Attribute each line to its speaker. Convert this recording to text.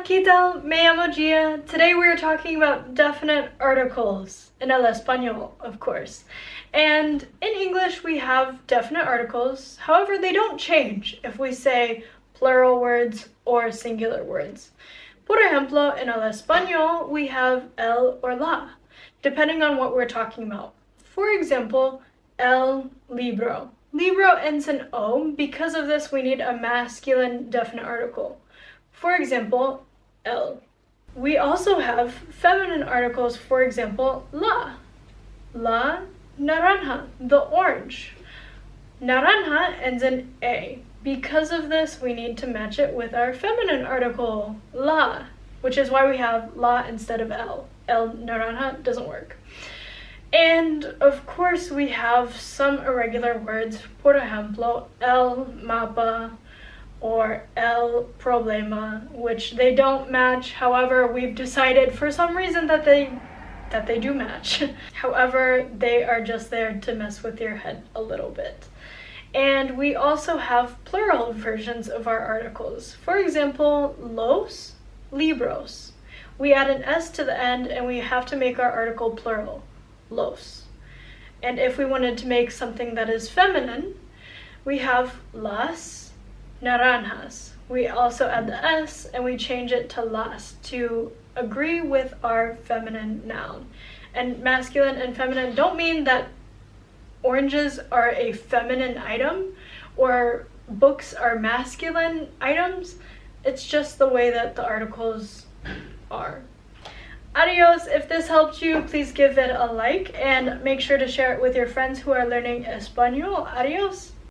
Speaker 1: ¿qué tal? Me llamo Gia. Today we are talking about definite articles, in el español, of course. And in English we have definite articles, however they don't change if we say plural words or singular words. Por ejemplo, in el español we have el or la, depending on what we're talking about. For example, el libro. Libro ends in O. Because of this we need a masculine definite article. For example, el. We also have feminine articles, for example, la. La naranja, the orange. Naranja ends in A. Because of this, we need to match it with our feminine article, la, which is why we have la instead of el. El naranja doesn't work. And of course, we have some irregular words, por ejemplo, el mapa, or el problema, which they don't match. However, we've decided for some reason that they do match. However, they are just there to mess with your head a little bit. And we also have plural versions of our articles. For example, los libros. We add an s to the end and we have to make our article plural, los. And if we wanted to make something that is feminine, we have las naranjas. We also add the s and we change it to las to agree with our feminine noun. And masculine and feminine don't mean that oranges are a feminine item or books are masculine items. It's just the way that the articles are. Adios. If this helped you, please give it a like and make sure to share it with your friends who are learning Espanol. Adios.